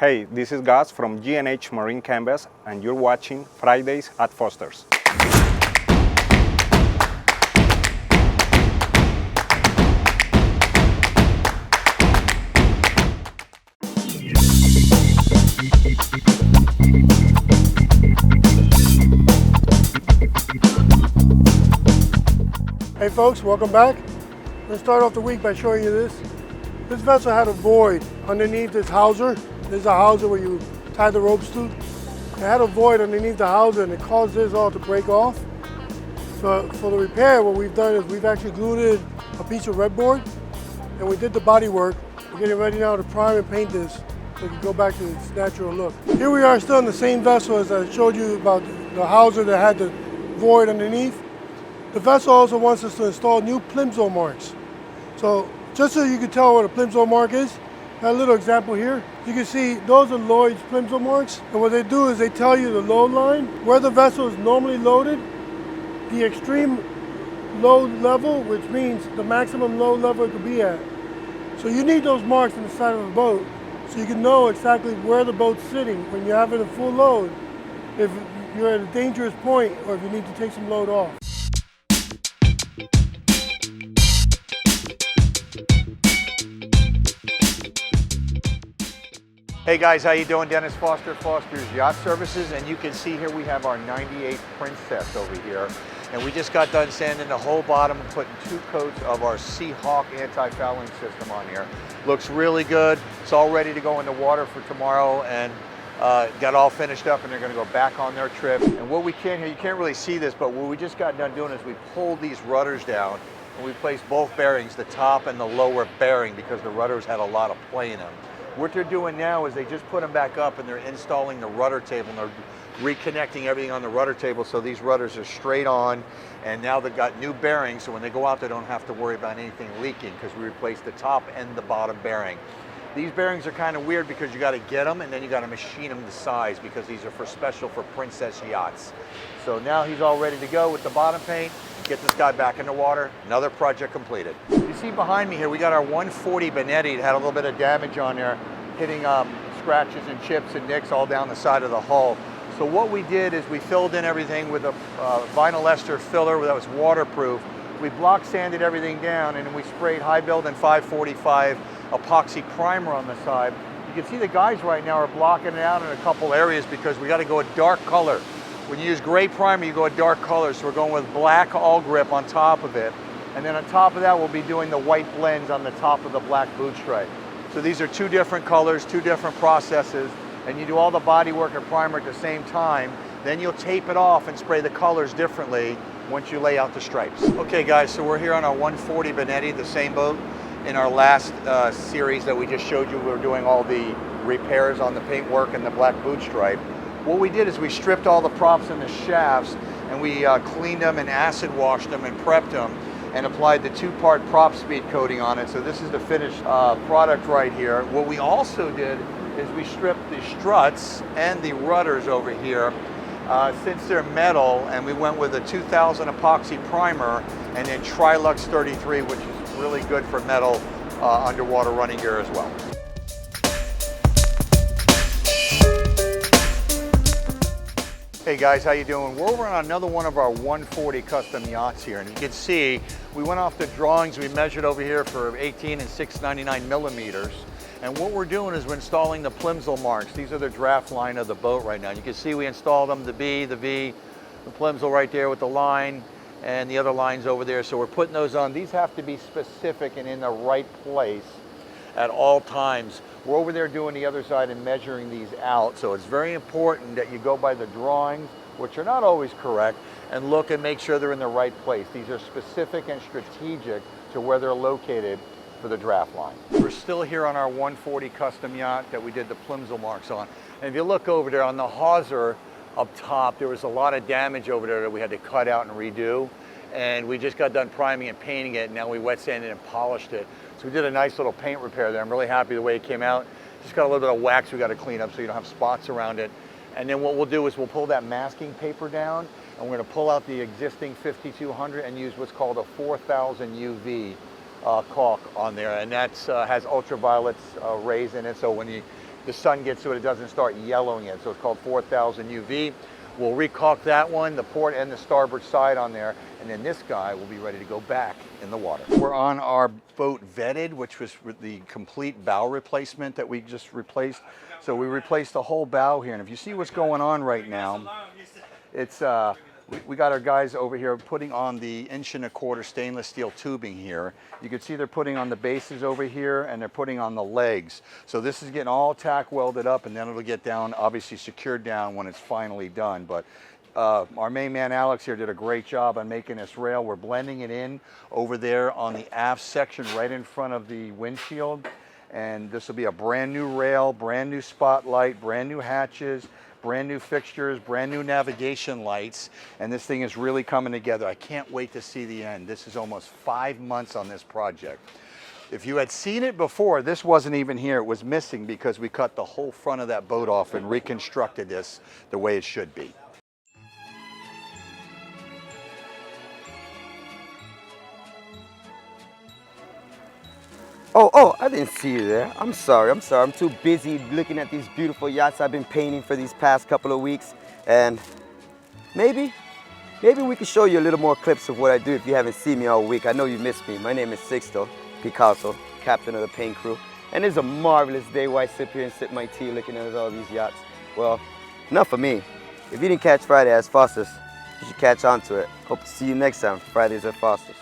Hey, this is Gus from G&H Marine Canvas, and you're watching Fridays at Foster's. Hey folks, welcome back. I'm going to start off the week by showing you this. This vessel had a void underneath this hawser. There's a hawser where you tie the ropes to. It had a void underneath the hawser and it caused this all to break off. So for the repair, what we've done is we've actually glued in a piece of redboard and we did the body work. We're getting ready now to prime and paint this so it can go back to its natural look. Here we are still in the same vessel as I showed you about the hawser that had the void underneath. The vessel also wants us to install new Plimsoll Marks. So just so you can tell what a Plimsoll Mark is, got a little example here. You can see those are Lloyd's Plimsoll Marks. And what they do is they tell you the load line, where the vessel is normally loaded, the extreme load level, which means the maximum load level it could be at. So you need those marks on the side of the boat so you can know exactly where the boat's sitting when you're having a full load, if you're at a dangerous point or if you need to take some load off. Hey guys, how you doing? Dennis Foster, Foster's Yacht Services, and you can see here we have our 98 Princess over here. And we just got done sanding the whole bottom and putting 2 coats of our Seahawk anti-fouling system on here. Looks really good. It's all ready to go in the water for tomorrow and got all finished up and they're gonna go back on their trip. And what we can here, you can't really see this, but what we just got done doing is we pulled these rudders down and we placed both bearings, the top and the lower bearing, because the rudders had a lot of play in them. What they're doing now is they just put them back up and they're installing the rudder table and they're reconnecting everything on the rudder table so these rudders are straight on, and now they've got new bearings so when they go out they don't have to worry about anything leaking because we replaced the top and the bottom bearing. These bearings are kind of weird because you got to get them and then you got to machine them to size because these are special for Princess yachts. So now he's all ready to go with the bottom paint. Get this guy back in the water. Another project completed. You see behind me here, we got our 140 Benetti. It had a little bit of damage on there, hitting scratches and chips and nicks all down the side of the hull. So what we did is we filled in everything with a vinyl ester filler that was waterproof. We block sanded everything down and then we sprayed high build and 545 epoxy primer on the side. You can see the guys right now are blocking it out in a couple areas because we got to go a dark color. When you use gray primer, you go a dark color, so we're going with black all grip on top of it. And then on top of that, we'll be doing the white blends on the top of the black boot stripe. So these are 2 different colors, 2 different processes, and you do all the body work and primer at the same time. Then you'll tape it off and spray the colors differently once you lay out the stripes. Okay guys, so we're here on our 140 Benetti, the same boat. In our last series that we just showed you, we were doing all the repairs on the paintwork and the black boot stripe. What we did is we stripped all the props and the shafts and we cleaned them and acid washed them and prepped them and applied the 2-part prop speed coating on it. So this is the finished product right here. What we also did is we stripped the struts and the rudders over here since they're metal, and we went with a 2000 epoxy primer and then Trilux 33, which is really good for metal underwater running gear as well. Hey guys, how you doing? We're over on another one of our 140 custom yachts here, and you can see we went off the drawings. We measured over here for 18 and 699 millimeters, and what we're doing is we're installing the Plimsoll Marks. These are the draft line of the boat right now. You can see we installed them, the B, the V, the Plimsoll right there with the line, and the other lines over there. So we're putting those on. These have to be specific and in the right place at all times. We're over there doing the other side and measuring these out. So it's very important that you go by the drawings, which are not always correct, and look and make sure they're in the right place. These are specific and strategic to where they're located for the draft line. We're still here on our 140 custom yacht that we did the Plimsoll Marks on. And if you look over there on the hawser up top, there was a lot of damage over there that we had to cut out and redo. And we just got done priming and painting it, and now we wet sanded and polished it. So we did a nice little paint repair there. I'm really happy the way it came out. Just got a little bit of wax we got to clean up so you don't have spots around it. And then what we'll do is we'll pull that masking paper down, and we're going to pull out the existing 5200 and use what's called a 4000 UV caulk on there, and that has ultraviolet rays in it. So when you the sun gets to it, it doesn't start yellowing it. So it's called 4000 UV. We'll recaulk that one, the port and the starboard side on there, and then this guy will be ready to go back in the water. We're on our boat vetted, which was the complete bow replacement that we just replaced. So we replaced the whole bow here, and if you see what's going on right now, it's we got our guys over here putting on the 1¼ stainless steel tubing here. You can see they're putting on the bases over here and they're putting on the legs. So this is getting all tack welded up, and then it'll get down, obviously secured down when it's finally done. But our main man Alex here did a great job on making this rail. We're blending it in over there on the aft section right in front of the windshield. And this will be a brand new rail, brand new spotlight, brand new hatches, brand new fixtures, brand new navigation lights, and this thing is really coming together. I can't wait to see the end. This is almost 5 months on this project. If you had seen it before, this wasn't even here. It was missing because we cut the whole front of that boat off and reconstructed this the way it should be. Oh, I didn't see you there. I'm sorry. I'm too busy looking at these beautiful yachts I've been painting for these past couple of weeks. And maybe we can show you a little more clips of what I do if you haven't seen me all week. I know you missed me. My name is Sixto Picasso, captain of the paint crew. And it's a marvelous day where I sit here and sip my tea looking at all these yachts. Well, enough of me. If you didn't catch Friday at Foster's, you should catch on to it. Hope to see you next time, Fridays at Foster's.